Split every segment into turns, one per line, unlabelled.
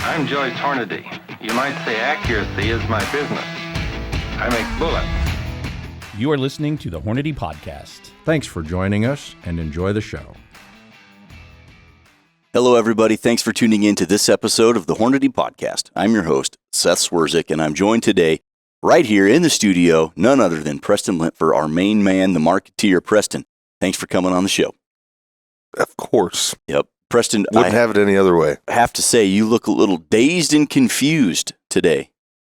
I'm Joyce Hornady. You might say accuracy is my business. I make bullets.
You are listening to the Hornady Podcast.
Thanks for joining us and enjoy the show.
Hello, everybody. Thanks for tuning in to this episode of the Hornady Podcast. I'm your host, Seth Swerzik, and I'm joined today right here in the studio, none other than Preston Lintfer, our main man, the marketeer. Preston, thanks for coming on the show.
Of course.
Yep. Preston,
Wouldn't have it any other way.
I have to say, you look a little dazed and confused today.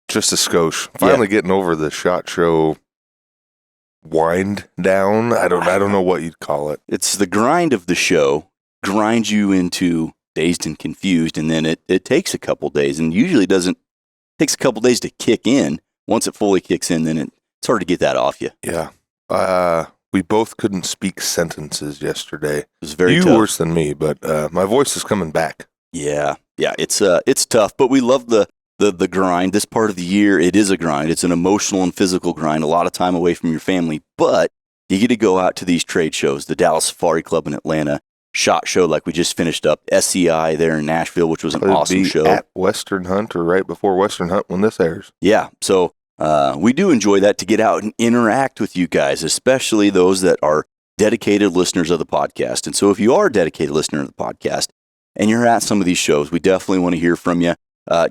Just a skosh. Finally getting over the SHOT Show wind down. I don't know what you'd call it.
It's the grind of the show, grinds you into dazed and confused, and then it takes a couple days, and usually takes a couple days to kick in. Once it fully kicks in, then it's hard to get that off you.
Yeah. We both couldn't speak sentences yesterday. It
was very tough.
You worse than me, but my voice is coming back.
Yeah, it's tough, but we love the grind. This part of the year, it is a grind. It's an emotional and physical grind, a lot of time away from your family, but you get to go out to these trade shows, the Dallas Safari Club in Atlanta, SHOT Show like we just finished up, SCI there in Nashville, which was an awesome show.
At Western Hunt or right before Western Hunt when this airs.
Yeah, so we do enjoy that, to get out and interact with you guys, especially those that are dedicated listeners of the podcast. And so if you are a dedicated listener of the podcast and you're at some of these shows, we definitely want to hear from you.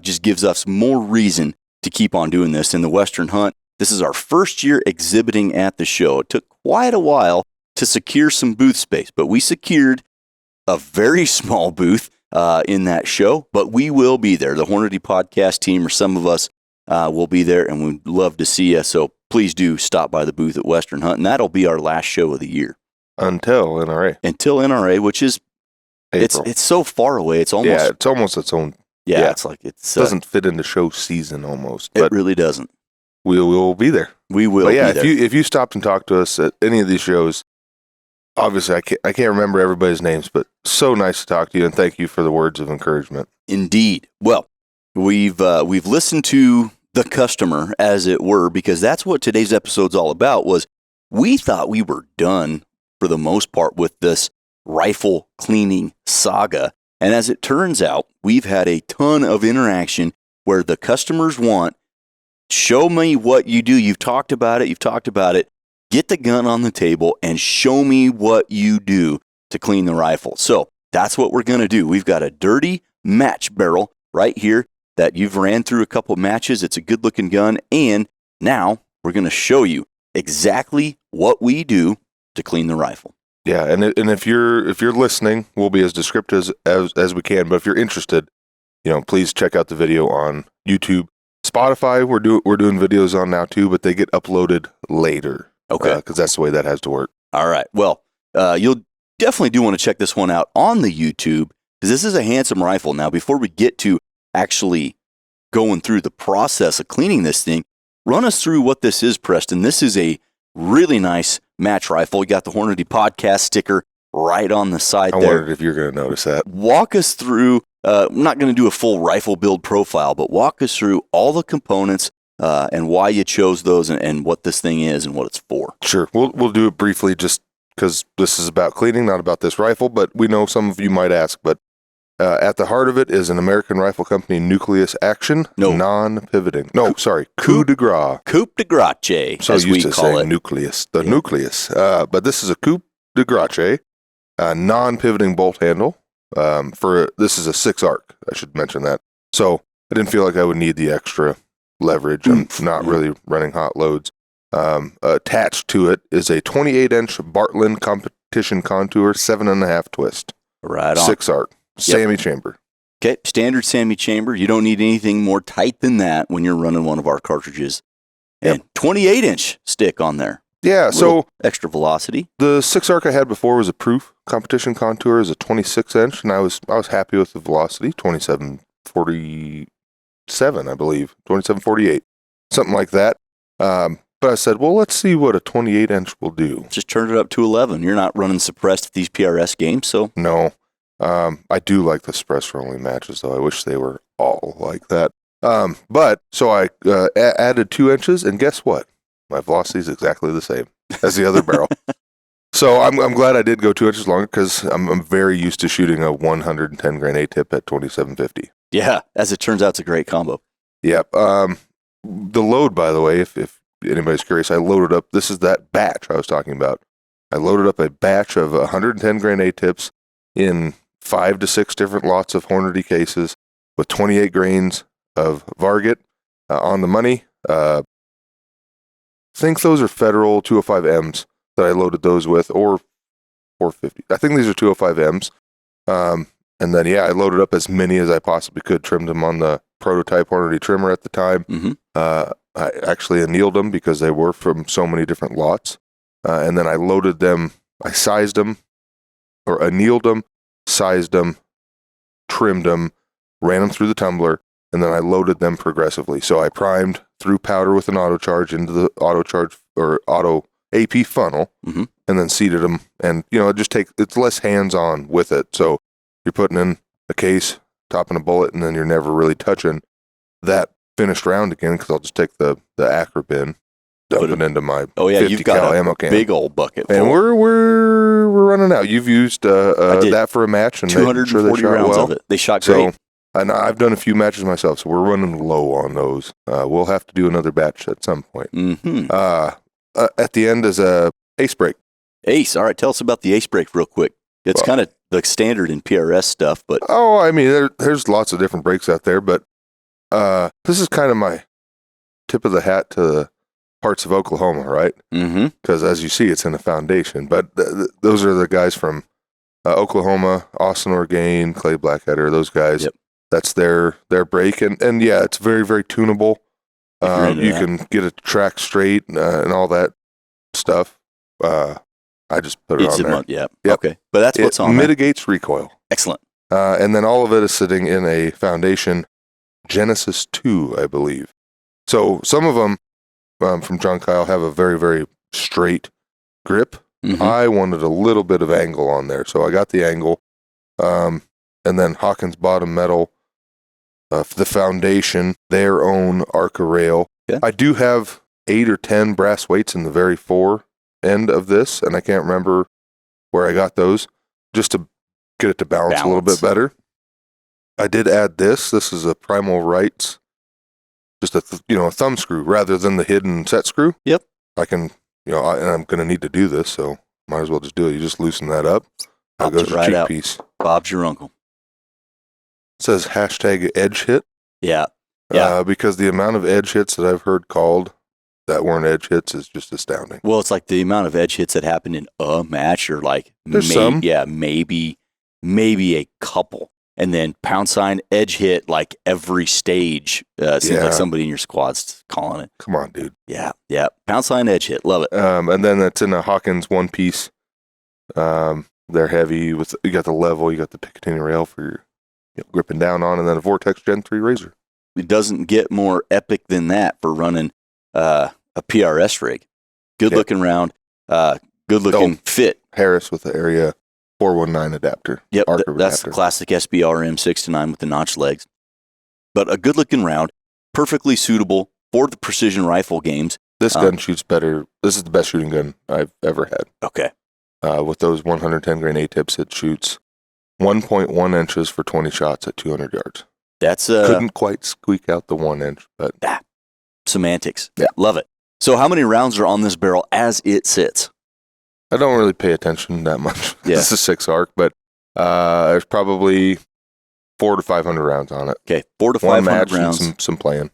Just gives us more reason to keep on doing this. In the Western Hunt, this is our first year exhibiting at the show. It took quite a while to secure some booth space, but we secured a very small booth in that show, but we will be there. The Hornady podcast team, or some of us, will be there, and we'd love to see you. So please do stop by the booth at Western Hunt, and that'll be our last show of the year.
Until NRA,
which is, it's so far away. It's almost
its own.
Yeah, it's like it
doesn't fit into show season almost.
It really doesn't.
We will be there.
We will.
But yeah,
be there.
if you stopped and talked to us at any of these shows, obviously I can't remember everybody's names, but so nice to talk to you, and thank you for the words of encouragement.
Indeed. Well, we've listened to the customer, as it were, because that's what today's episode's all about. Was we thought we were done for the most part with this rifle cleaning saga. And as it turns out, we've had a ton of interaction where the customers want, show me what you do. You've talked about it. Get the gun on the table and show me what you do to clean the rifle. So that's what we're going to do. We've got a dirty match barrel right here that you've ran through a couple matches. It's a good looking gun. And now we're going to show you exactly what we do to clean the rifle.
Yeah, and if you're listening, we'll be as descriptive as we can. But if you're interested, please check out the video on YouTube, Spotify. We're doing videos on now too, but they get uploaded later.
Okay,
because that's the way that has to work.
All right. Well, you'll definitely do want to check this one out on the YouTube, because this is a handsome rifle. Now, before we get to actually going through the process of cleaning this thing, run us through what this is, Preston. This is a really nice match rifle. You got the Hornady podcast sticker right on the side there.
I wondered if you're going to notice that.
Walk us through, I'm not going to do a full rifle build profile, but walk us through all the components and why you chose those and what this thing is and what it's for.
Sure. We'll do it briefly just because this is about cleaning, not about this rifle, but we know some of you might ask. But at the heart of it is an American Rifle Company nucleus action, non-pivoting. No, sorry, coup de grace.
Coup de grace,
so
as we
used to
call
saying
it.
Nucleus, the nucleus. But this is a coup de grace, non-pivoting bolt handle. This is a 6-arc. I should mention that. So I didn't feel like I would need the extra leverage. I'm not really running hot loads. Attached to it is a 28-inch Bartlett competition contour 7.5 twist.
Right on.
6-arc. Sammy chamber.
Okay, standard Sammy chamber. You don't need anything more tight than that when you're running one of our cartridges. And 28-inch stick on there.
Yeah, so
extra velocity.
The 6-arc I had before was a proof. Competition contour is a 26-inch, and I was happy with the velocity, 2747, I believe, 2748, something like that. But I said, well, let's see what a 28-inch will do.
Just turn it up to 11. You're not running suppressed at these PRS games, so
no. I do like the suppressor only matches, though. I wish they were all like that. But so I added 2 inches, and guess what? My velocity is exactly the same as the other barrel. So I'm glad I did go 2 inches longer because I'm very used to shooting a 110 grain A-tip at 2750.
Yeah, as it turns out, it's a great combo.
Yep. The load, by the way, if anybody's curious, I loaded up. This is that batch I was talking about. I loaded up a batch of 110 grain A-tips in 5 to 6 different lots of Hornady cases with 28 grains of Varget on the money. I think those are Federal 205Ms that I loaded those with, or 450. I think these are 205Ms. And then, I loaded up as many as I possibly could, trimmed them on the prototype Hornady trimmer at the time.
Mm-hmm.
I actually annealed them because they were from so many different lots. And then I loaded them, I sized them, or annealed them, sized them, trimmed them, ran them through the tumbler, and then I loaded them progressively. So I primed, threw powder with an auto charge into the auto charge or auto AP funnel,
mm-hmm.
and then seated them. And, it's less hands-on with it. So you're putting in a case, topping a bullet, and then you're never really touching that finished round again because I'll just take the Acra bin, dump it into my 50
you've got
cal
a
ammo can.
big old bucket full.
And we're running out. You've used that for a match, and
240 rounds of it. They shot great.
And I've done a few matches myself, so we're running low on those. We'll have to do another batch at some point.
Mm-hmm.
At the end is a ace break.
Ace. All right, tell us about the ace break real quick. It's kind of the standard in PRS stuff, but
there's lots of different breaks out there, but this is kind of my tip of the hat to the parts of Oklahoma, right?
Mm-hmm.
Because as you see, it's in the foundation. But those are the guys from Oklahoma, Austin Orgain, Clay Blackheader, those guys. Yep. That's their break, and it's very, very tunable. You can get a track straight and all that stuff. I just put it on there.
Yep. Okay, but that's what's on.
It mitigates recoil.
Excellent.
And then all of it is sitting in a foundation Genesis 2, I believe. So some of them from John Kyle have a very, very straight grip.
Mm-hmm.
I wanted a little bit of angle on there, so I got the angle. And then Hawkins Bottom Metal, the foundation, their own Arca rail.
Okay.
I do have 8 or 10 brass weights in the very fore end of this, and I can't remember where I got those, just to get it to balance a little bit better. I did add this. This is a Primal Rights, just a thumb screw rather than the hidden set screw.
Yep.
I can, and I'm going to need to do this, so might as well just do it. You just loosen that up. That goes your cheek piece.
Bob's your uncle.
It says #edge hit.
Yeah.
Because the amount of edge hits that I've heard called that weren't edge hits is just astounding.
Well, it's like the amount of edge hits that happened in a match, or like
some.
Yeah, maybe a couple. And then pound sign edge hit like every stage. Seems like somebody in your squad's calling it.
Come on, dude.
Yeah. Pound sign edge hit. Love it.
And then it's in a Hawkins one piece. They're heavy with, you got the level, you got the Picatinny rail for your gripping down on, and then a Vortex Gen 3 razor.
It doesn't get more epic than that for running a PRS rig. Good looking round, good looking fit.
Harris with the Area 419 adapter.
Yep, that's the classic SBRM 6-9 with the notched legs. But a good looking round, perfectly suitable for the precision rifle games.
This gun shoots better. This is the best shooting gun I've ever had.
Okay.
With those 110 grain A-tips, it shoots 1.1 inches for 20 shots at 200 yards.
That's
couldn't quite squeak out the 1 inch, but
semantics.
Yeah,
love it. So, how many rounds are on this barrel as it sits?
I don't really pay attention that much.
Yeah.
This is 6 arc, but there's probably 400 to 500 rounds on it.
Okay, 400 to 500 rounds.
And some playing,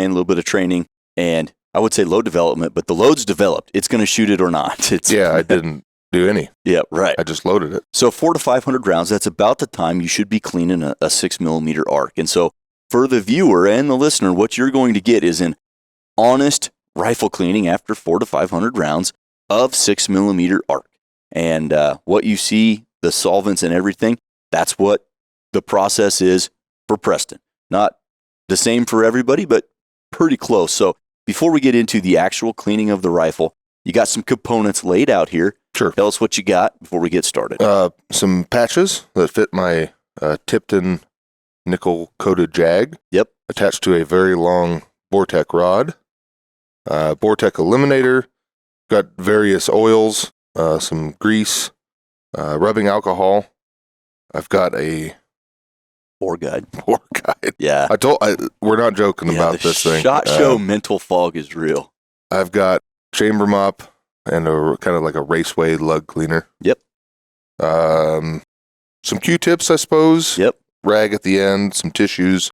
a little bit of training, and I would say load development. But the load's developed. It's going to shoot it or not.
I didn't do any.
Yeah, right.
I just loaded it.
So 400 to 500 rounds, that's about the time you should be cleaning a 6mm arc. And so for the viewer and the listener, what you're going to get is an honest rifle cleaning after 400 to 500 rounds of 6mm arc. And what you see, the solvents and everything, that's what the process is for Preston. Not the same for everybody, but pretty close. So before we get into the actual cleaning of the rifle, you got some components laid out here.
Sure.
Tell us what you got before we get started.
Some patches that fit my Tipton nickel-coated Jag.
Yep.
Attached to a very long Vortec rod. Vortec eliminator. Got various oils, some grease, rubbing alcohol. I've got a
Poor guide.
Poor guide.
Yeah.
We're not joking about this thing.
Shot show mental fog is real.
I've got chamber mop and a kind of like a raceway lug cleaner.
Yep.
Some Q-tips, I suppose.
Yep.
Rag at the end, some tissues.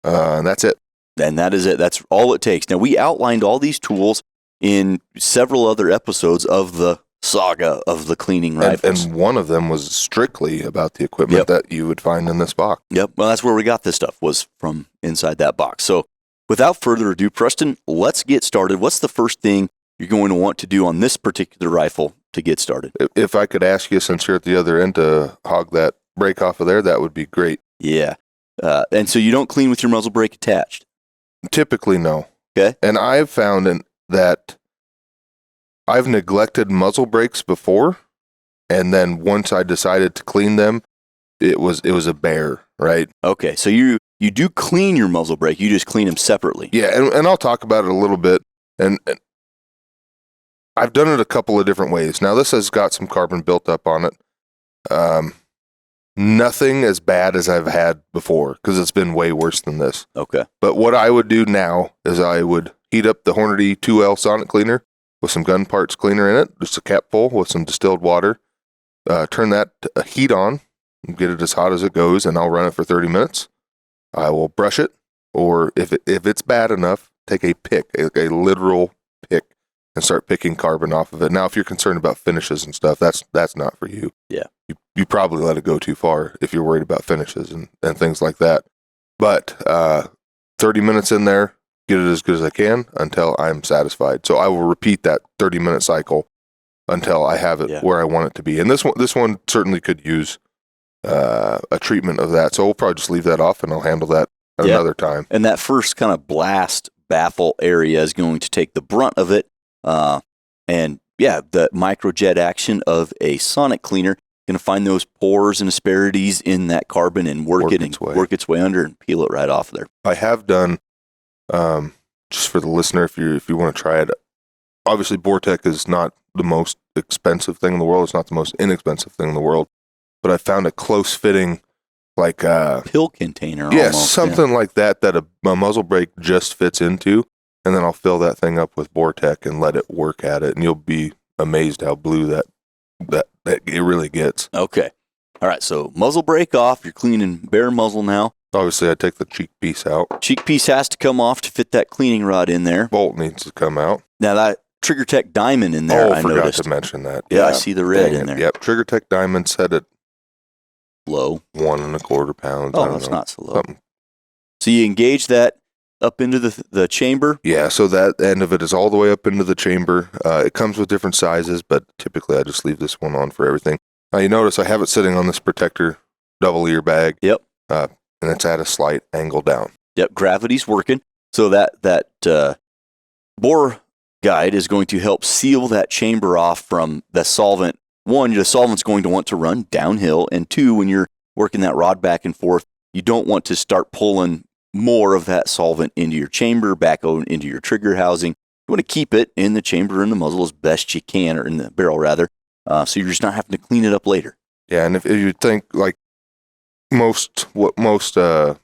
And that's it.
And that is it. That's all it takes. Now, we outlined all these tools in several other episodes of the saga of the cleaning rifles.
And one of them was strictly about the equipment that you would find in this box.
Yep. Well, that's where we got this stuff, was from inside that box. So without further ado, Preston, let's get started. What's the first thing you're going to want to do on this particular rifle to get started?
If I could ask you, since you're at the other end, to hog that brake off of there, that would be great.
Yeah. And so you don't clean with your muzzle brake attached?
Typically, no.
Okay.
And I've found that I've neglected muzzle brakes before, and then once I decided to clean them, it was a bear, right?
Okay, so you do clean your muzzle brake, you just clean them separately.
Yeah, and I'll talk about it a little bit, and I've done it a couple of different ways. Now, this has got some carbon built up on it. Nothing as bad as I've had before, because it's been way worse than this.
Okay.
But what I would do now is I would heat up the Hornady 2L sonic cleaner with some gun parts cleaner in it, just a cap full with some distilled water. Turn that heat on, and get it as hot as it goes, and I'll run it for 30 minutes. I will brush it, or if it's bad enough, take a pick, a literal pick, and start picking carbon off of it. Now, if you're concerned about finishes and stuff, that's not for you.
Yeah.
You probably let it go too far if you're worried about finishes and things like that. But 30 minutes in there, get it as good as I can until I'm satisfied. So I will repeat that 30-minute cycle until I have it where I want it to be. And this one certainly could use a treatment of that. So we'll probably just leave that off, and I'll handle that at another time.
And that first kind of blast baffle area is going to take the brunt of it. And the microjet action of a sonic cleaner, going to find those pores and asperities in that carbon and work its way under and peel it right off there.
I have done, just for the listener, if you want to try it, obviously Vortec is not the most expensive thing in the world. It's not the most inexpensive thing in the world, but I found a close fitting, like
pill container.
Yeah,
almost,
something like that a muzzle brake just fits into, and then I'll fill that thing up with Vortec and let it work at it, and you'll be amazed how blue that it really gets.
Okay. All right, so muzzle brake off. You're cleaning bare muzzle now.
Obviously, I take the cheek piece out.
Cheek piece has to come off to fit that cleaning rod in there.
Bolt needs to come out.
Now, that Trigger Tech diamond in there, I
forgot
noticed.
to mention that.
Yeah, I see the red in there.
Yep, Trigger Tech diamond set at
low.
1.25 pounds.
Oh, that's not so low. So you engage that up into the chamber?
Yeah, so that end of it is all the way up into the chamber. It comes with different sizes, but typically I just leave this one on for everything. Now you notice I have it sitting on this protector double ear bag.
Yep.
And it's at a slight angle down.
Yep, gravity's working. So that bore guide is going to help seal that chamber off from the solvent. One, the solvent's going to want to run downhill. And two, when you're working that rod back and forth, you don't want to start pulling more of that solvent into your chamber, back into your trigger housing. You want to keep it in the chamber and the muzzle as best you can, or in the barrel rather, so you're just not having to clean it up later.
Yeah, and if you think like most bolts are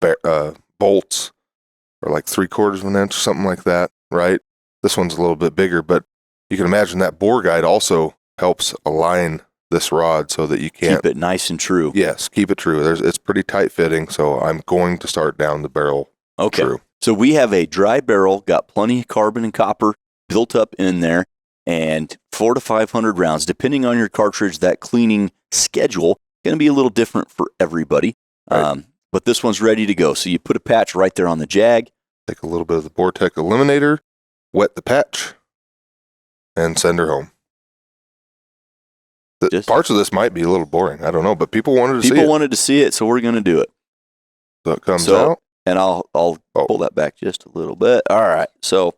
like 3/4 of an inch, something like that, right? This one's a little bit bigger, but you can imagine that bore guide also helps align this rod so that you can't
keep it nice and true.
Yes, keep it true. It's pretty tight fitting, so I'm going to start down the barrel.
Okay.
True.
So we have a dry barrel, got plenty of carbon and copper built up in there, and 400 to 500 rounds, depending on your cartridge. That cleaning schedule going to be a little different for everybody. Right. But this one's ready to go. So you put a patch right there on the jag.
Take a little bit of the Vortec Eliminator, wet the patch, and send her home. Parts of this might be a little boring. I don't know, but people wanted to see it.
People wanted to see it, so we're going to do it.
So it comes out.
And I'll pull that back just a little bit. All right. So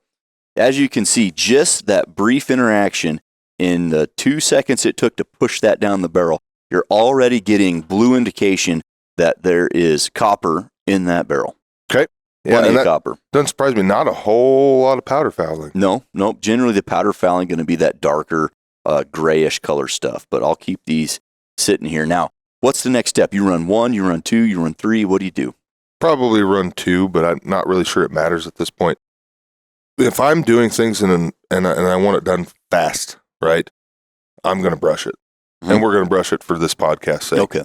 as you can see, just that brief interaction in the 2 seconds it took to push that down the barrel, you're already getting blue indication that there is copper in that barrel.
Okay. Yeah,
Plenty
and
of copper.
Doesn't surprise me. Not a whole lot of powder fouling.
No. Generally, the powder fouling going to be that darker, grayish color stuff. But I'll keep these sitting here. Now, what's the next step? You run 1, you run 2, you run 3. What do you do?
Probably run 2, but I'm not really sure it matters at this point. If I'm doing things and I want it done fast, right, I'm going to brush it.
Mhm.
And we're going to brush it for this podcast sake.
Okay.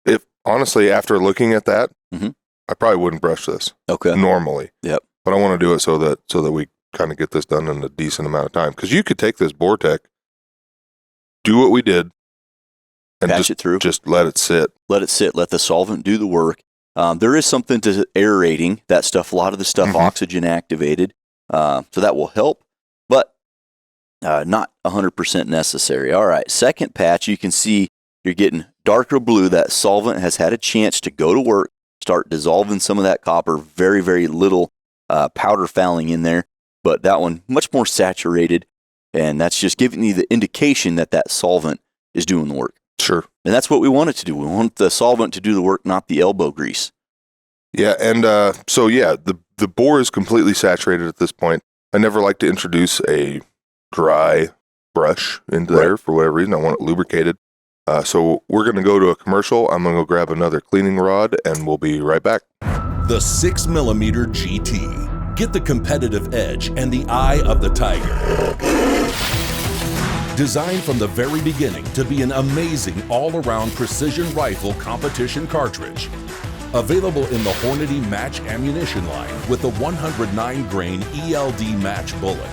If honestly, after looking at that,
Mhm.
I probably wouldn't brush this
Okay.
normally.
Yep.
But I want to do it so that we kind of get this done in a decent amount of time. Because you could take this Vortec, do what we did, and
Patch it through.
just let it sit.
Let it sit. Let the solvent do the work. There is something to aerating that stuff. A lot of the stuff
Mhm.
oxygen activated, so that will help, but not 100% necessary. All right, second patch, you can see you're getting darker blue. That solvent has had a chance to go to work, start dissolving some of that copper. Very, very little powder fouling in there, but that one much more saturated, and that's just giving you the indication that that solvent is doing the work.
Sure.
And that's what we want it to do. We want the solvent to do the work, not the elbow grease.
Yeah, and the bore is completely saturated at this point. I never like to introduce a dry brush into there for whatever reason. I want it lubricated. So we're going to go to a commercial. I'm going to go grab another cleaning rod, and we'll be right back.
The 6mm GT. Get the competitive edge and the eye of the tiger. Designed from the very beginning to be an amazing all-around precision rifle competition cartridge. Available in the Hornady match ammunition line with the 109-grain ELD match bullet.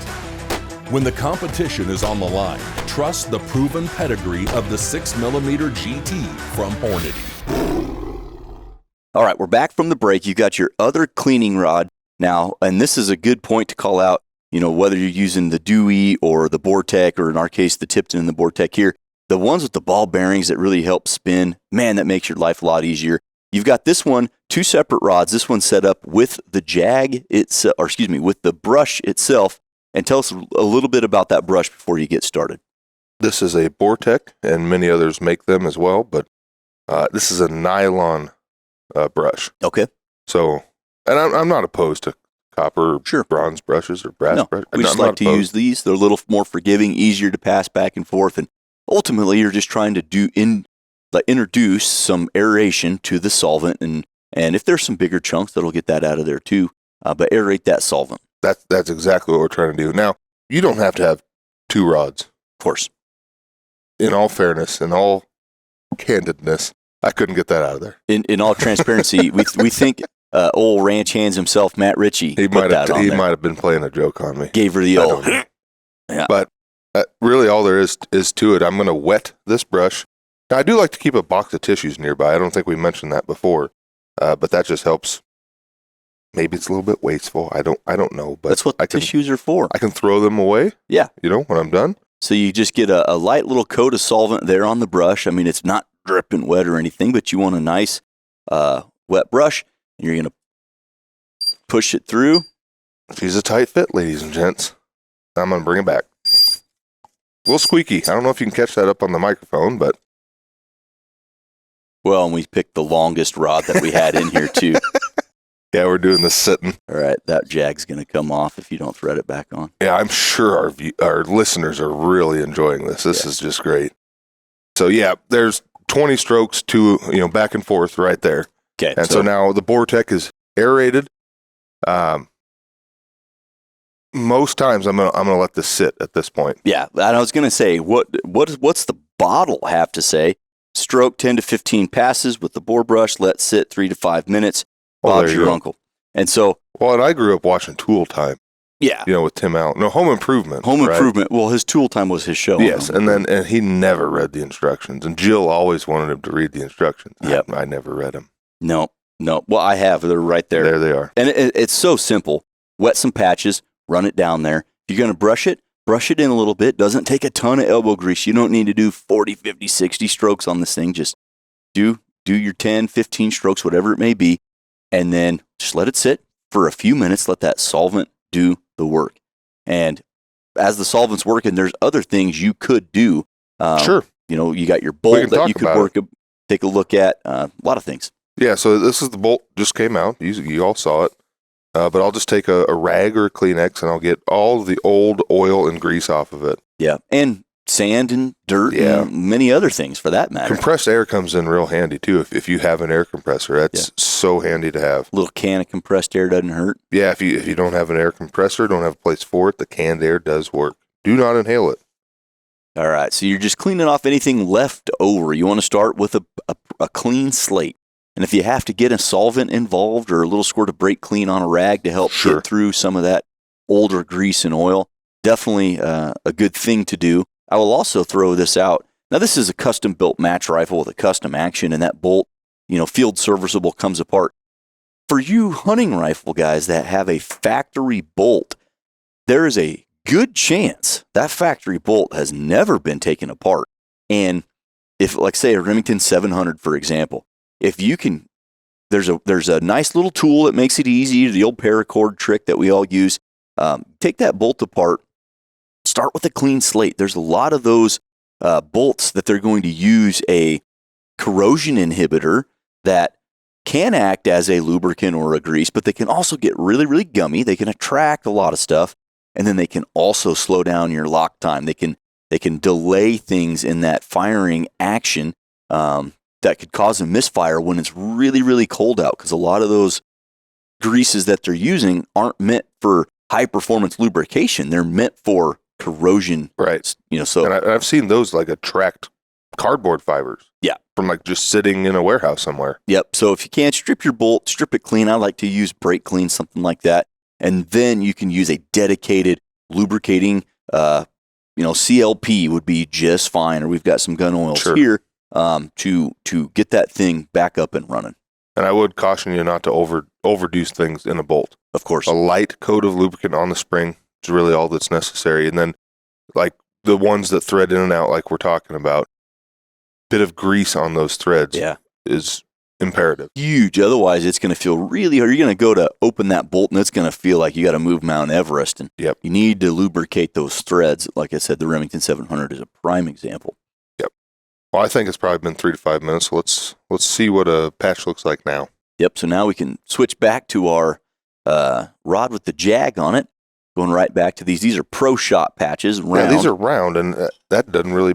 When the competition is on the line, trust the proven pedigree of the 6mm GT from Hornady.
All right, we're back from the break. You got your other cleaning rod now, and this is a good point to call out, whether you're using the Dewey or the Vortec, or in our case, the Tipton and the Vortec here, the ones with the ball bearings that really help spin, man, that makes your life a lot easier. You've got this one, 2 separate rods. This one's set up with the jag itself, with the brush itself. And tell us a little bit about that brush before you get started.
This is a Vortec, and many others make them as well, but this is a nylon brush.
Okay.
So, and I'm not opposed to copper, bronze brushes, or brass brushes.
We just like to use these. They're a little more forgiving, easier to pass back and forth, and ultimately you're just trying to introduce some aeration to the solvent, and if there's some bigger chunks, that'll get that out of there too. But aerate that solvent.
That's exactly what we're trying to do. Now, you don't have to have 2 rods.
Of course.
In all fairness, in all candidness, I couldn't get that out of there.
In all transparency, we think old ranch hands himself, Matt Ritchie,
He might have been playing a joke on me.
Gave her the old.
Yeah. But really, all there is to it. I'm going to wet this brush. Now, I do like to keep a box of tissues nearby. I don't think we mentioned that before, but that just helps. Maybe it's a little bit wasteful. I don't know. But
that's what tissues are for.
I can throw them away.
Yeah.
When I'm done.
So you just get a light little coat of solvent there on the brush. I mean, it's not dripping wet or anything, but you want a nice wet brush, and you're going to push it through.
She's a tight fit, ladies and gents. I'm going to bring it back. A little squeaky. I don't know if you can catch that up on the microphone, but.
Well, and we picked the longest rod that we had in here, too.
Yeah, we're doing this sitting.
All right, that jag's going to come off if you don't thread it back on.
Yeah, I'm sure our listeners are really enjoying this. This is just great. So, yeah, there's 20 strokes to, back and forth right there.
Okay.
And so now the Vortec is aerated. Most times I'm gonna let this sit at this point.
Yeah, and I was going to say, what's the bottle have to say? Stroke 10 to 15 passes with the bore brush. Let sit 3 to 5 minutes. Bob's your uncle. And so...
Well, and I grew up watching Tool Time.
Yeah.
With Tim Allen. No, Home Improvement.
Home Improvement. Well, his Tool Time was his show.
Yes, and he never read the instructions. And Jill always wanted him to read the instructions.
Yep.
I never read them.
No. Well, I have. They're right there.
There they are.
And it's so simple. Wet some patches, run it down there. If you're going to brush it in a little bit. Doesn't take a ton of elbow grease. You don't need to do 40, 50, 60 strokes on this thing. Just do your 10, 15 strokes, whatever it may be. And then just let it sit for a few minutes. Let that solvent do the work. And as the solvent's working, there's other things you could do.
Sure.
You got your bolt that you could take a look at. A lot of things.
Yeah, so this is the bolt just came out. You all saw it. But I'll just take a rag or a Kleenex, and I'll get all the old oil and grease off of it.
Yeah, and sand and dirt
Yeah.
and many other things for that matter.
Compressed air comes in real handy too. If you have an air compressor, that's so handy to have.
A little can of compressed air doesn't hurt.
Yeah, if you don't have an air compressor, don't have a place for it, the canned air does work. Do not inhale it.
All right, so you're just cleaning off anything left over. You want to start with a clean slate. And if you have to get a solvent involved or a little squirt of brake clean on a rag to help
Sure.
get through some of that older grease and oil, definitely a good thing to do. I will also throw this out. Now, this is a custom-built match rifle with a custom action, and that bolt, field serviceable, comes apart. For you hunting rifle guys that have a factory bolt, there is a good chance that factory bolt has never been taken apart. And if, like, say, a Remington 700, for example, if you can, there's a nice little tool that makes it easy, the old paracord trick that we all use. Take that bolt apart, start with a clean slate. There's a lot of those bolts that they're going to use a corrosion inhibitor that can act as a lubricant or a grease, but they can also get really, really gummy. They can attract a lot of stuff, and then they can also slow down your lock time. They can delay things in that firing action that could cause a misfire when it's really, really cold out, because a lot of those greases that they're using aren't meant for high-performance lubrication. They're meant for corrosion.
Right.
So
And I've seen those like attract cardboard fibers.
Yeah.
From like just sitting in a warehouse somewhere.
Yep. So if you can't strip your bolt, strip it clean. I like to use brake clean, something like that. And then you can use a dedicated lubricating, CLP would be just fine. Or we've got some gun oils
Sure.
here to get that thing back up and running.
And I would caution you not to overdo things in a bolt.
Of course.
A light coat of lubricant on the spring is really all that's necessary. And then like the ones that thread in and out like we're talking about, bit of grease on those threads is imperative.
Huge. Otherwise, it's going to feel really hard. You're going to go to open that bolt, and it's going to feel like you got to move Mount Everest. And
Yep.
you need to lubricate those threads. Like I said, the Remington 700 is a prime example.
Yep. Well, I think it's probably been 3 to 5 minutes. So let's see what a patch looks like now.
Yep. So now we can switch back to our rod with the jag on it. Going right back to these. These are Pro Shot patches. Round.
Yeah, these are round, and that doesn't really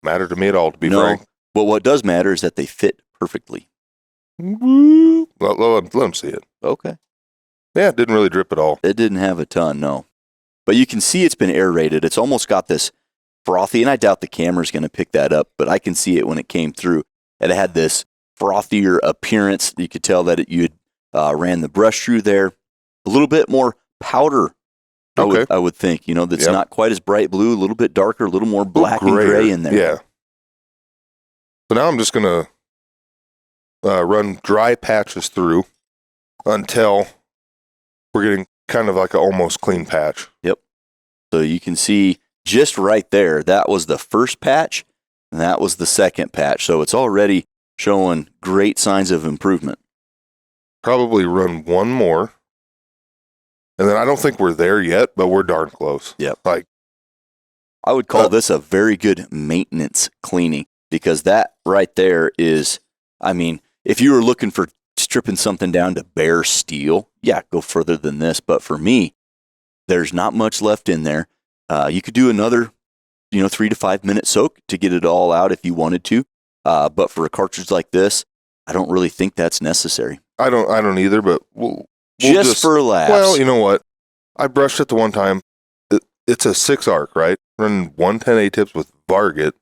matter to me at all, to be frank.
But what does matter is that they fit perfectly.
Let them see it.
Okay.
Yeah, it didn't really drip at all.
It didn't have a ton, no. But you can see it's been aerated. It's almost got this frothy, and I doubt the camera's going to pick that up, but I can see it when it came through. And it had this frothier appearance. You could tell that you had ran the brush through there. A little bit more powder,
Okay.
I would think. That's
Yep.
not quite as bright blue, a little bit darker, a little more black and gray in there.
Yeah. So now I'm just going to run dry patches through until we're getting kind of like an almost clean patch.
Yep. So you can see just right there, that was the first patch, and that was the second patch. So it's already showing great signs of improvement.
Probably run one more. And then I don't think we're there yet, but we're darn close.
Yep.
Like,
I would call this a very good maintenance cleaning, because that right there is, if you were looking for stripping something down to bare steel, yeah, go further than this. But for me, there's not much left in there. You could do another, 3 to 5 minute soak to get it all out if you wanted to. But for a cartridge like this, I don't really think that's necessary.
I don't either, but we'll
just for laughs.
Well, you know what? I brushed it the one time. It's a 6 arc, right? Running 110A tips with Varget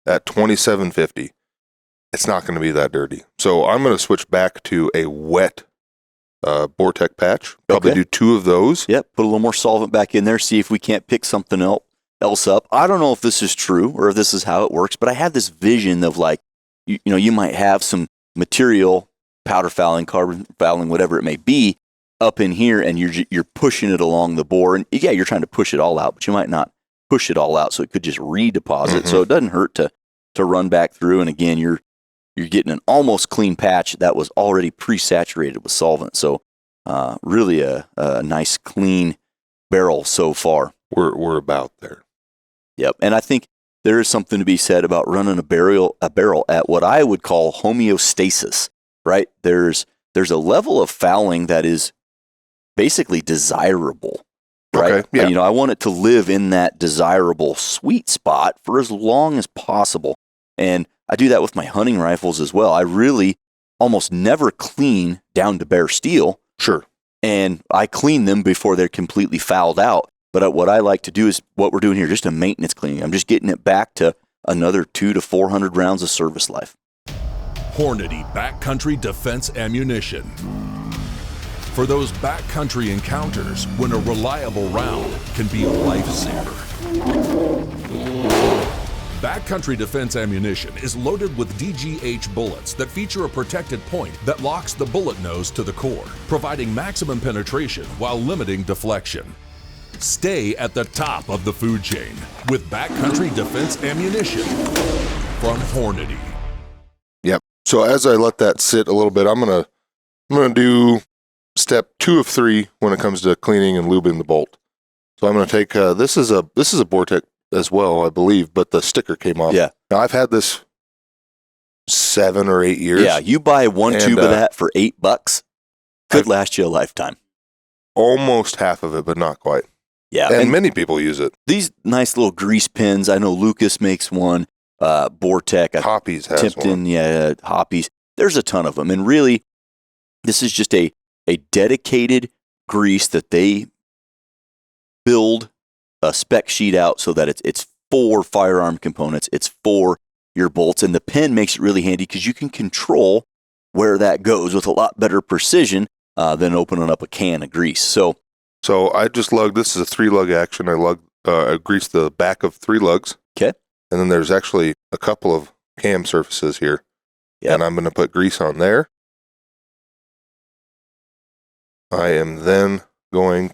at 2750. It's not going to be that dirty. So I'm going to switch back to a wet Vortex patch. Probably do 2 of those.
Yep, put a little more solvent back in there, see if we can't pick something else up. I don't know if this is true or if this is how it works, but I had this vision of like, you might have some material, powder fouling, carbon fouling, whatever it may be, up in here, and you're pushing it along the bore. And yeah, you're trying to push it all out, but you might not push it all out, so it could just redeposit.
Mm-hmm.
So it doesn't hurt to run back through. And again, you're getting an almost clean patch that was already pre-saturated with solvent. So really a nice clean barrel so far.
We're about there.
Yep, and I think there is something to be said about running a barrel at what I would call homeostasis. Right? There's a level of fouling that is basically desirable. right?
Okay, yeah.
I want it to live in that desirable sweet spot for as long as possible. And I do that with my hunting rifles as well. I really almost never clean down to bare steel.
Sure.
And I clean them before they're completely fouled out. But what I like to do is what we're doing here, just a maintenance cleaning. I'm just getting it back to another 200 to 400 rounds of service life.
Hornady Backcountry Defense Ammunition. For those backcountry encounters when a reliable round can be a lifesaver. Backcountry Defense Ammunition is loaded with DGH bullets that feature a protected point that locks the bullet nose to the core, providing maximum penetration while limiting deflection. Stay at the top of the food chain with Backcountry Defense Ammunition from Hornady.
Yep. So as I let that sit a little bit, I'm gonna do step 2 of 3 when it comes to cleaning and lubing the bolt. So I'm gonna take this is a Vortex as well, I believe, but the sticker came off.
Yeah.
Now I've had this 7 or 8 years.
Yeah, you buy one tube of that for $8. Could last you a lifetime.
Almost half of it, but not quite.
Yeah,
and many people use it.
These nice little grease pins. I know Lucas makes one. Vortex,
Hoppies has
Tipton,
one.
yeah, Hoppies. There's a ton of them, and really, this is just a dedicated grease that they build a spec sheet out so that it's for firearm components. It's for your bolts, and the pin makes it really handy because you can control where that goes with a lot better precision than opening up a can of grease.
So I just lugged. This is a 3-lug action. I greased the back of 3 lugs.
Okay.
And then there's actually a couple of cam surfaces here.
Yep.
And I'm going to put grease on there. I am then I'm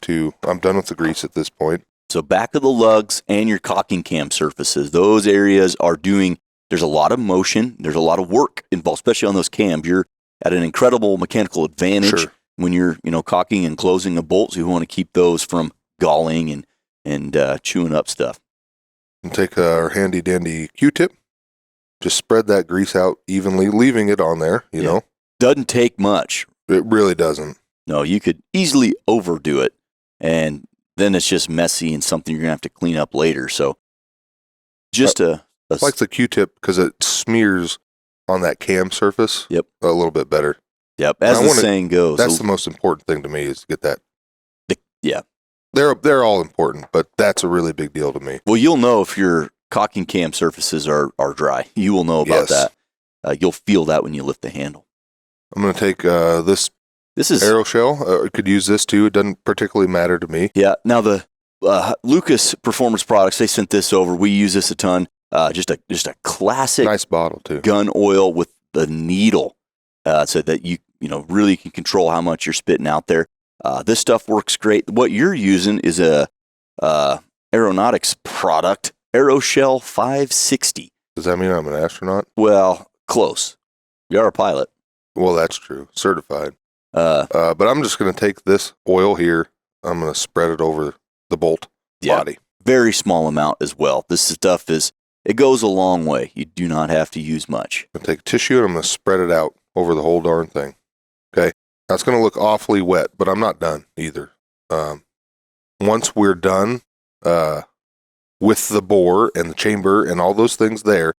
done with the grease at this point.
So back of the lugs and your cocking cam surfaces, those areas there's a lot of motion. There's a lot of work involved, especially on those cams. You're at an incredible mechanical advantage.
Sure.
When you're, cocking and closing a bolt, so you want to keep those from galling and chewing up stuff.
And take our handy dandy Q-tip. Just spread that grease out evenly, leaving it on there, you know.
Doesn't take much.
It really doesn't.
No, you could easily overdo it, and then it's just messy and something you're going to have to clean up later. So just
I like the Q-tip because it smears on that cam surface a little bit better.
Yep, as the saying goes.
That's the most important thing to me is to get that.
Yeah.
They're all important, but that's a really big deal to me.
Well, you'll know if your cocking cam surfaces are dry. You will know about that. You'll feel that when you lift the handle.
I'm going to take this is arrow shell. I could use this too. It doesn't particularly matter to me.
Yeah. Now the Lucas Performance Products, they sent this over. We use this a ton. Just a classic
nice bottle too.
Gun oil with the needle, so that you really can control how much you're spitting out there. This stuff works great. What you're using is a aeronautics product, Aeroshell 560.
Does that mean I'm an astronaut?
Well, close. You are a pilot.
Well, that's true. Certified. But I'm just going to take this oil here. I'm going to spread it over the bolt body.
Very small amount as well. This stuff it goes a long way. You do not have to use much.
I'm going to take tissue and I'm going to spread it out over the whole darn thing. Okay. That's going to look awfully wet, but I'm not done either. Once we're done with the bore and the chamber and all those things there,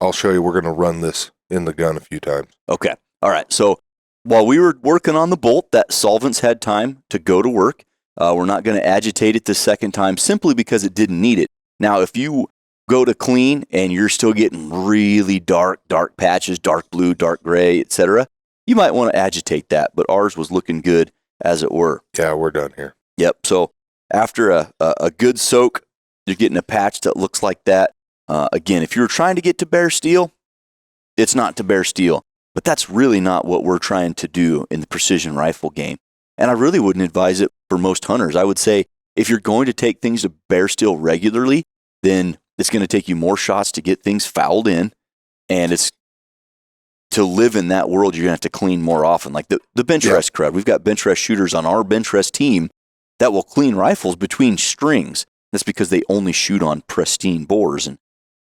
I'll show you we're going to run this in the gun a few times.
Okay. All right. So while we were working on the bolt, that solvents had time to go to work. We're not going to agitate it the second time simply because it didn't need it. Now, if you go to clean and you're still getting really dark patches, dark blue, dark gray, etc., you might want to agitate that, but ours was looking good as it were.
Yeah, we're done here.
Yep. So after a good soak, you're getting a patch that looks like that. Again, if you're trying to get to bare steel, it's not to bare steel, but that's really not what we're trying to do in the precision rifle game. And I really wouldn't advise it for most hunters. I would say if you're going to take things to bare steel regularly, then it's going to take you more shots to get things fouled in, and it's to live in that world, you're going to have to clean more often. Like the bench rest crowd. We've got bench rest shooters on our bench rest team that will clean rifles between strings. That's because they only shoot on pristine bores.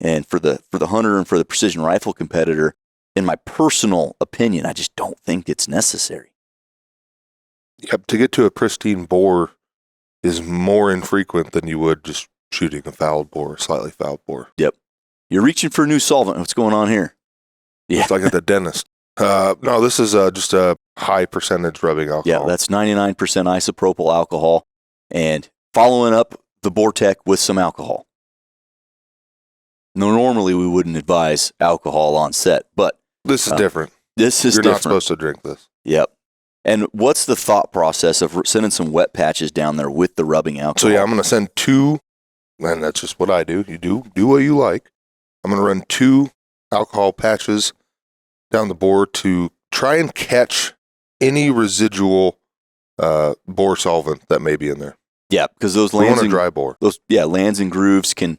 And for the hunter and for the precision rifle competitor, in my personal opinion, I just don't think it's necessary.
Yep, to get to a pristine bore, is more infrequent than you would just shooting a fouled bore, slightly fouled bore.
Yep. You're reaching for a new solvent. What's going on here? Yeah.
It's like at the dentist. No, this is just a high percentage rubbing alcohol.
Yeah, that's 99% isopropyl alcohol, and following up the Bortec with some alcohol. No, normally we wouldn't advise alcohol on set, but
this is different.
This is
You're
different.
not supposed to drink this.
Yep. And what's the thought process of sending some wet patches down there with the rubbing alcohol?
So yeah, I'm going to send 2, and that's just what I do. You do what you like. I'm going to run 2 alcohol patches down the bore to try and catch any residual bore solvent that may be in there.
Yeah, because those
We
lands
want a
and
dry bore.
lands and grooves can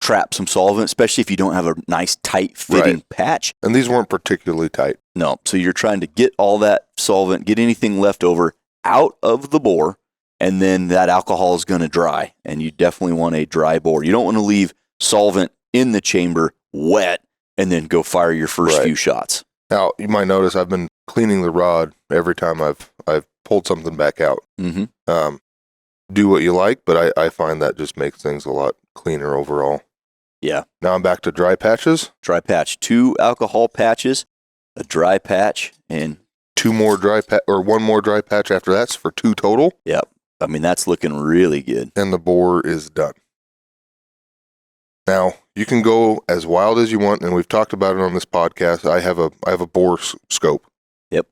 trap some solvent, especially if you don't have a nice tight fitting patch.
And these weren't particularly tight.
No, so you're trying to get all that solvent, get anything left over out of the bore, and then that alcohol is going to dry, and you definitely want a dry bore. You don't want to leave solvent in the chamber wet and then go fire your first few shots.
Now, you might notice I've been cleaning the rod every time I've pulled something back out.
Mm-hmm.
Do what you like, but I find that just makes things a lot cleaner overall.
Yeah.
Now I'm back to dry patches.
Dry patch. 2 alcohol patches, a dry patch, and
2 more or 1 more dry patch after that's for 2 total.
yep. I mean, that's looking really good.
And the bore is done. Now, you can go as wild as you want, and we've talked about it on this podcast. I have a bore scope.
Yep.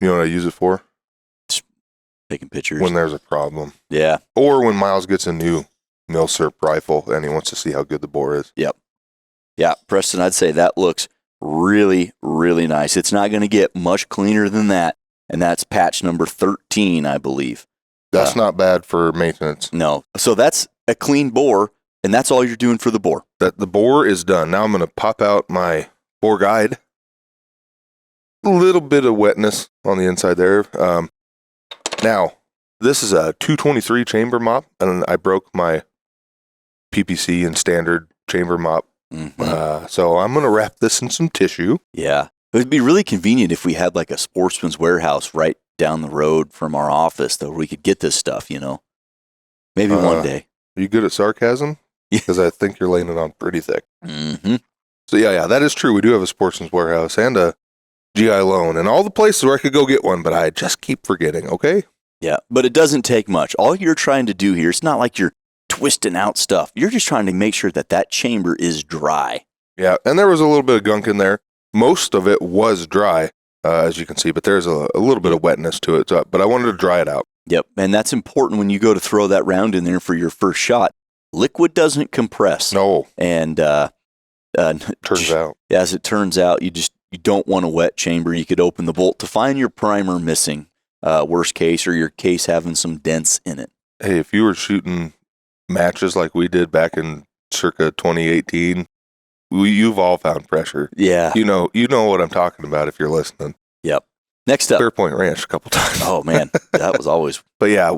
You know what I use it for?
Taking pictures.
When there's a problem.
Yeah.
Or when Miles gets a new Milsurp rifle and he wants to see how good the bore is.
Yep. Yeah, Preston, I'd say that looks really, really nice. It's not going to get much cleaner than that, and that's patch number 13, I believe.
That's not bad for maintenance.
No. So that's a clean bore, and that's all you're doing for the bore.
That the bore is done. Now I'm going to pop out my bore guide. A little bit of wetness on the inside there. Now, this is a 223 chamber mop, and I broke my PPC and standard chamber mop.
Mm-hmm.
So I'm going to wrap this in some tissue.
Yeah. It would be really convenient if we had like a Sportsman's Warehouse right down the road from our office, though, we could get this stuff, you know. Maybe one day.
Are you good at sarcasm?
Yeah.
Because I think you're laying it on pretty thick.
Mm-hmm.
So yeah, that is true. We do have a Sportsman's Warehouse and a GI Loan and all the places where I could go get one, but I just keep forgetting, okay?
Yeah, but it doesn't take much. All you're trying to do here, it's not like you're twisting out stuff. You're just trying to make sure that that chamber is dry.
Yeah, and there was a little bit of gunk in there. Most of it was dry, as you can see, but there's a little bit of wetness to it. But I wanted to dry it out.
Yep, and that's important when you go to throw that round in there for your first shot. Liquid doesn't compress.
No.
And
Turns out.
as it turns out, you don't want a wet chamber. You could open the bolt to find your primer missing, worst case, or your case having some dents in it.
Hey, if you were shooting matches like we did back in circa 2018, you've all found pressure.
Yeah.
You know what I'm talking about if you're listening.
Yep. Next up.
Clear Point Ranch a couple times.
Oh, man. That was always...
But yeah,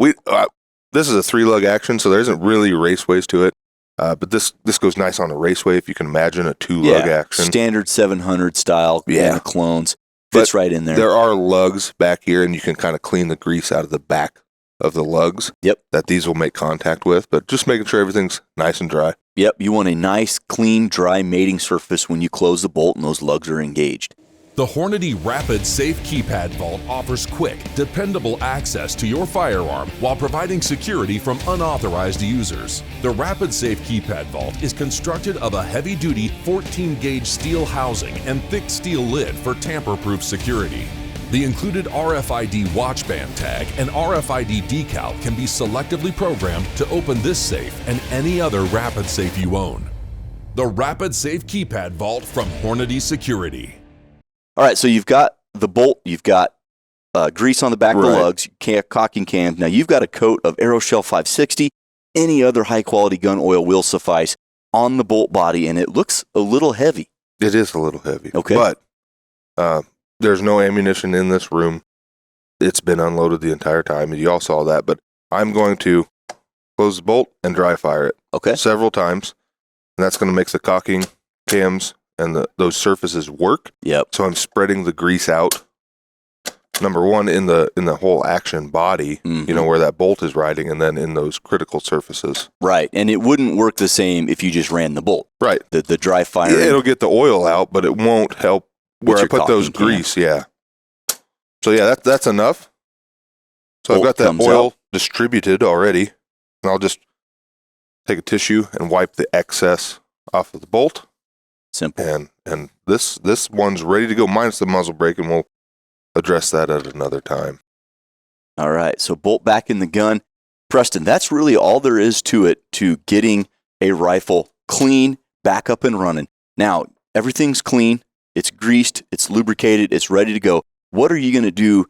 this is a 3-lug action, so there isn't really raceways to it. But this goes nice on a raceway if you can imagine a 2-lug action.
Standard 700 style clones. Fits right in there.
There are lugs back here, and you can kind of clean the grease out of the back of the lugs.
Yep.
That these will make contact with, but just making sure everything's nice and dry.
Yep. You want a nice, clean, dry mating surface when you close the bolt and those lugs are engaged.
The Hornady Rapid Safe Keypad Vault offers quick, dependable access to your firearm while providing security from unauthorized users. The Rapid Safe Keypad Vault is constructed of a heavy-duty 14-gauge steel housing and thick steel lid for tamper-proof security. The included RFID watch band tag and RFID decal can be selectively programmed to open this safe and any other Rapid Safe you own. The Rapid Safe Keypad Vault from Hornady Security.
All right, so you've got the bolt, you've got grease on the back of the lugs, cocking cam. Now you've got a coat of Aeroshell 560. Any other high-quality gun oil will suffice on the bolt body, and it looks a little heavy.
It is a little heavy.
Okay.
But there's no ammunition in this room. It's been unloaded the entire time, and you all saw that. But I'm going to close the bolt and dry fire it several times, and that's going to make the cocking cams and those surfaces work.
Yep.
So I'm spreading the grease out number one, in the whole action body, where that bolt is riding, and then in those critical surfaces.
Right. And it wouldn't work the same if you just ran the bolt.
Right.
The dry firing.
It'll get the oil out, but it won't help where I put those grease. Yeah. So yeah, that's enough. So
Bolt
I've got that
comes
oil
out.
distributed already, and I'll just take a tissue and wipe the excess off of the bolt.
Simple.
And this one's ready to go, minus the muzzle brake, and we'll address that at another time.
All right. So bolt back in the gun. Preston, that's really all there is to it, to getting a rifle clean, back up and running. Now, everything's clean. It's greased. It's lubricated. It's ready to go. What are you going to do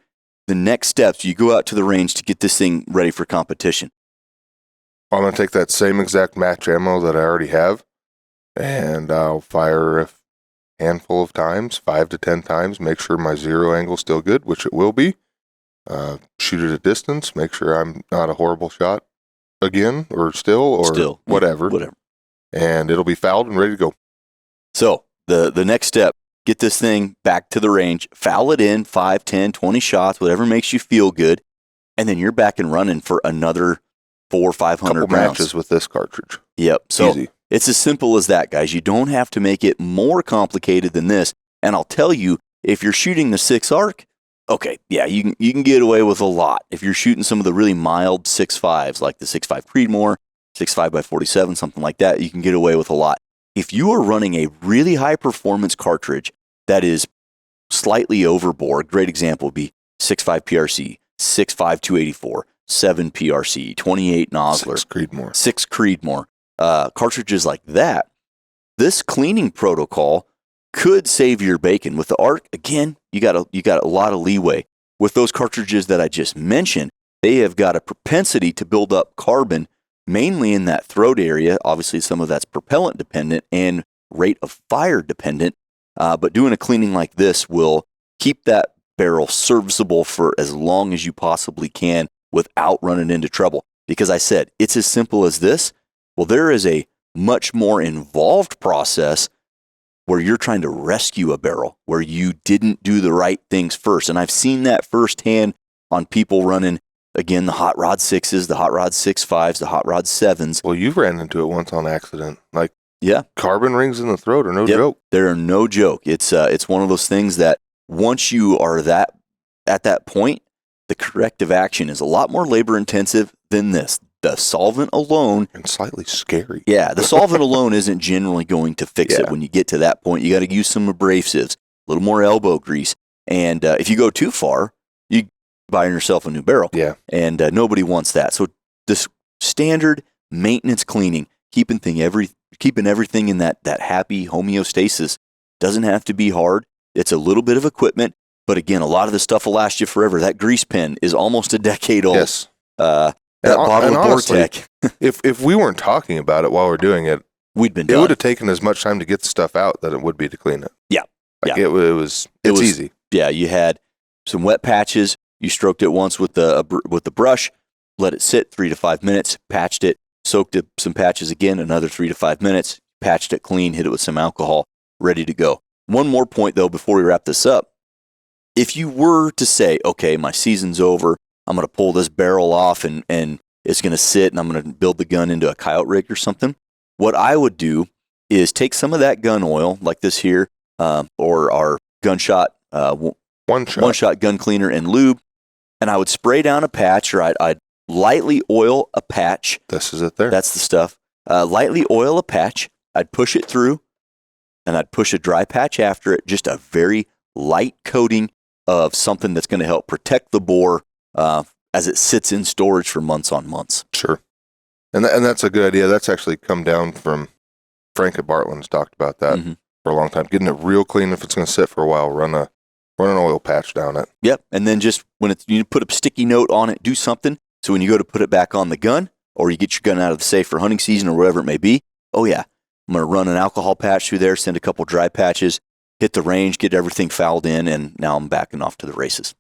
the next steps? You go out to the range to get this thing ready for competition.
I'm going to take that same exact match ammo that I already have, and I'll fire a handful of times, 5 to 10 times, make sure my zero angle's still good, which it will be. Shoot at a distance, make sure I'm not a horrible shot again, or still, whatever.
Whatever.
And it'll be fouled and ready to go.
So the next step, get this thing back to the range, foul it in 5, 10, 20 shots, whatever makes you feel good, and then you're back and running for another 400 or 500
couple
rounds.
matches with this cartridge.
Yep. So
Easy.
It's as simple as that, guys. You don't have to make it more complicated than this. And I'll tell you, if you're shooting the 6 arc, okay, yeah, you can get away with a lot. If you're shooting some of the really mild 6.5s, like the 6.5 Creedmoor, 6.5 by 47, something like that, you can get away with a lot. If you are running a really high performance cartridge that is slightly overboard, great example would be 6.5 PRC, 6.5 284, 7 PRC, 28 Nosler, 6 Creedmoor, cartridges like that, this cleaning protocol could save your bacon. With the ARC, again, you got a lot of leeway. With those cartridges that I just mentioned, they have got a propensity to build up carbon, mainly in that throat area. Obviously, some of that's propellant dependent and rate of fire dependent. But doing a cleaning like this will keep that barrel serviceable for as long as you possibly can without running into trouble. Because I said, it's as simple as this. Well, there is a much more involved process where you're trying to rescue a barrel, where you didn't do the right things first. And I've seen that firsthand on people running, again, the Hot Rod 6s, the Hot Rod 6.5s, the Hot Rod 7s.
Well, you ran into it once on accident. Like,
yeah,
carbon rings in the throat are no joke.
They're no joke. It's one of those things that once you are at that point, the corrective action is a lot more labor intensive than this. The solvent alone,
and slightly scary.
Yeah, the solvent alone isn't generally going to fix it. When you get to that point, you got to use some abrasives, a little more elbow grease, and if you go too far, you buy yourself a new barrel.
Yeah,
and nobody wants that. So this standard maintenance cleaning, keeping everything in that happy homeostasis, doesn't have to be hard. It's a little bit of equipment, but again, a lot of the stuff will last you forever. That grease pen is almost a decade old.
Yes.
That bottle of
honestly,
Vortec.
if we weren't talking about it while we're doing it,
we'd been
it
done.
would have taken as much time to get the stuff out than it would be to clean it.
Yeah.
Like
yeah.
It's easy.
Yeah, you had some wet patches. You stroked it once with the brush, let it sit 3 to 5 minutes, patched it, soaked it some patches again, another 3 to 5 minutes, patched it clean, hit it with some alcohol, ready to go. One more point though before we wrap this up. If you were to say, okay, my season's over, I'm going to pull this barrel off and it's going to sit and I'm going to build the gun into a coyote rig or something, what I would do is take some of that gun oil like this here, or our gunshot, one shot gun cleaner and lube, and I would spray down a patch, or I'd lightly oil a patch.
This is it there.
That's the stuff. Lightly oil a patch. I'd push it through, and I'd push a dry patch after it, just a very light coating of something that's going to help protect the bore as it sits in storage for months on months.
Sure. And that's a good idea. That's actually come down from Frank at Bartland's talked about that for a long time. Getting it real clean. If it's going to sit for a while, run an oil patch down it.
Yep. And then just when you put a sticky note on it, do something. So when you go to put it back on the gun, or you get your gun out of the safe for hunting season or whatever it may be, oh yeah, I'm going to run an alcohol patch through there, send a couple dry patches, hit the range, get everything fouled in, and now I'm backing off to the races.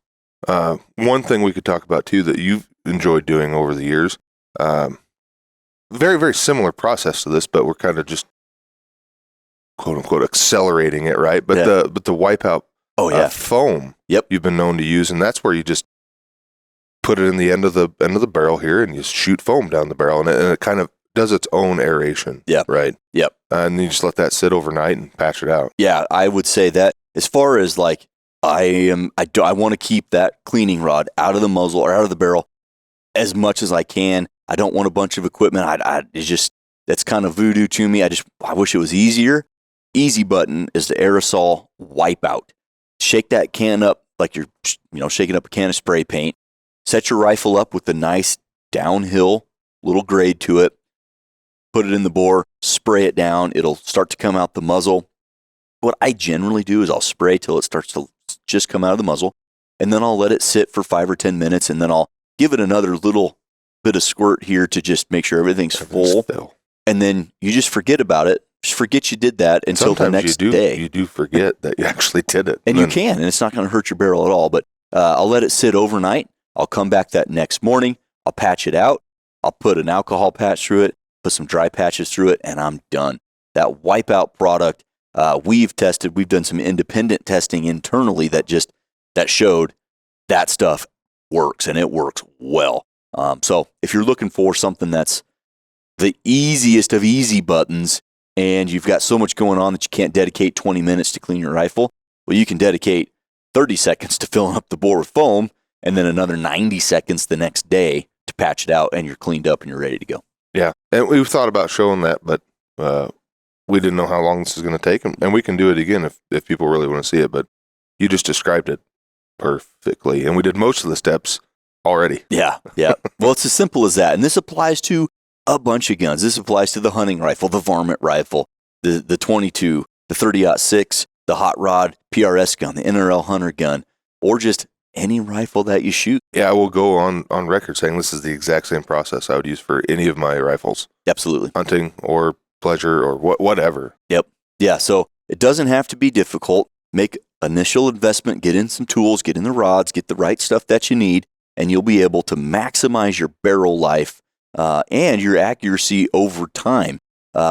One thing we could talk about too that you've enjoyed doing over the years, very, very similar process to this, but we're kind of just quote unquote accelerating it, right? But the wipeout
Oh yeah.
Foam.
Yep.
You've been known to use, and that's where you just put it in the end of the barrel here, and you shoot foam down the barrel, and it kind of does its own aeration.
Yep.
Right.
Yep.
And then you just let that sit overnight and patch it out.
Yeah, I would say that as far as like I want to keep that cleaning rod out of the muzzle or out of the barrel as much as I can. I don't want a bunch of equipment. It's just, that's kind of voodoo to me. I wish it was easier. Easy button is the aerosol wipeout. Shake that can up like you're shaking up a can of spray paint. Set your rifle up with a nice downhill little grade to it. Put it in the bore, spray it down. It'll start to come out the muzzle. What I generally do is I'll spray till it starts to just come out of the muzzle, and then I'll let it sit for 5 or 10 minutes, and then I'll give it another little bit of squirt here to just make sure everything's full. And then you just forget about it. Just forget you did that until
Sometimes
the next day.
You do forget that you actually did it.
And you can, and it's not going to hurt your barrel at all. But I'll let it sit overnight. I'll come back that next morning. I'll patch it out. I'll put an alcohol patch through it, put some dry patches through it, and I'm done. That wipeout product, we've done some independent testing internally that showed that stuff works, and it works well. So if you're looking for something that's the easiest of easy buttons, and you've got so much going on that you can't dedicate 20 minutes to clean your rifle, well, you can dedicate 30 seconds to filling up the bore with foam, and then another 90 seconds the next day to patch it out, and you're cleaned up and you're ready to go.
Yeah, and we've thought about showing that, but we didn't know how long this is going to take, and we can do it again if people really want to see it, but you just described it perfectly, and we did most of the steps already.
Yeah. Well, it's as simple as that, and this applies to a bunch of guns. This applies to the hunting rifle, the varmint rifle, the 22, the 30-06, the hot rod PRS gun, the NRL hunter gun, or just any rifle that you shoot.
Yeah, I will go on record saying this is the exact same process I would use for any of my rifles.
Absolutely.
Hunting or pleasure or whatever.
Yep. Yeah, so it doesn't have to be difficult. Make initial investment, get in some tools, get in the rods, get the right stuff that you need, and you'll be able to maximize your barrel life and your accuracy over time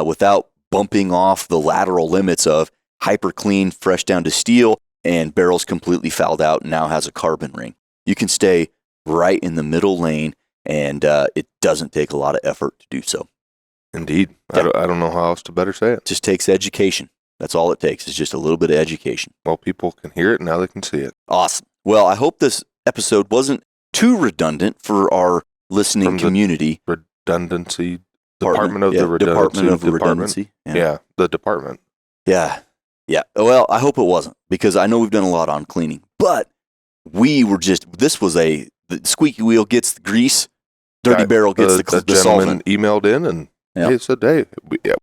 without bumping off the lateral limits of hyper clean, fresh down to steel, and barrels completely fouled out and now has a carbon ring. You can stay right in the middle lane, and it doesn't take a lot of effort to do so.
Indeed.
Yeah.
I don't know how else to better say it.
It just takes education. That's all it takes, is just a little bit of education.
Well, people can hear it, now they can see it.
Awesome. Well, I hope this episode wasn't too redundant for our listening community.
Redundancy Department of the
Redundancy.
Yeah, the department.
Yeah. Well, I hope it wasn't, because I know we've done a lot on cleaning, but this was the squeaky wheel gets the grease, dirty barrel gets the
gentleman
solvent.
emailed in and he said, hey,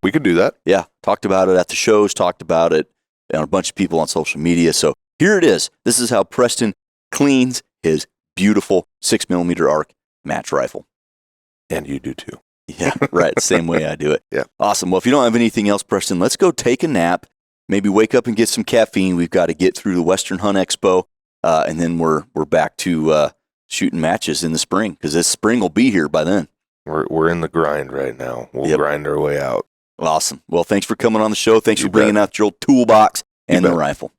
we could do that.
Yeah. Talked about it at the shows, talked about it on a bunch of people on social media. So here it is. This is how Preston cleans his beautiful 6mm ARC match rifle.
And you do too.
Yeah, right. Same way I do it.
Yeah.
Awesome. Well, if you don't have anything else, Preston, let's go take a nap. Maybe wake up and get some caffeine. We've got to get through the Western Hunt Expo, and then we're back to shooting matches in the spring, because this spring will be here by then.
We're in the grind right now. We'll grind our way out.
Awesome. Well, thanks for coming on the show. Thanks for bringing out your old toolbox and the rifle.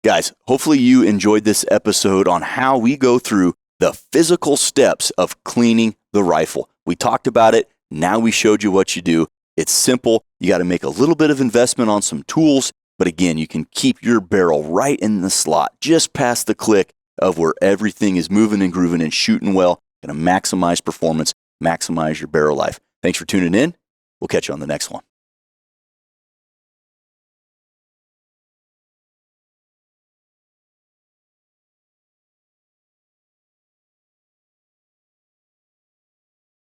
Guys, hopefully you enjoyed this episode on how we go through the physical steps of cleaning the rifle. We talked about it. Now we showed you what you do. It's simple. You got to make a little bit of investment on some tools, but again, you can keep your barrel right in the slot, just past the click of where everything is moving and grooving and shooting well. Going to maximize performance, maximize your barrel life. Thanks for tuning in. We'll catch you on the next one.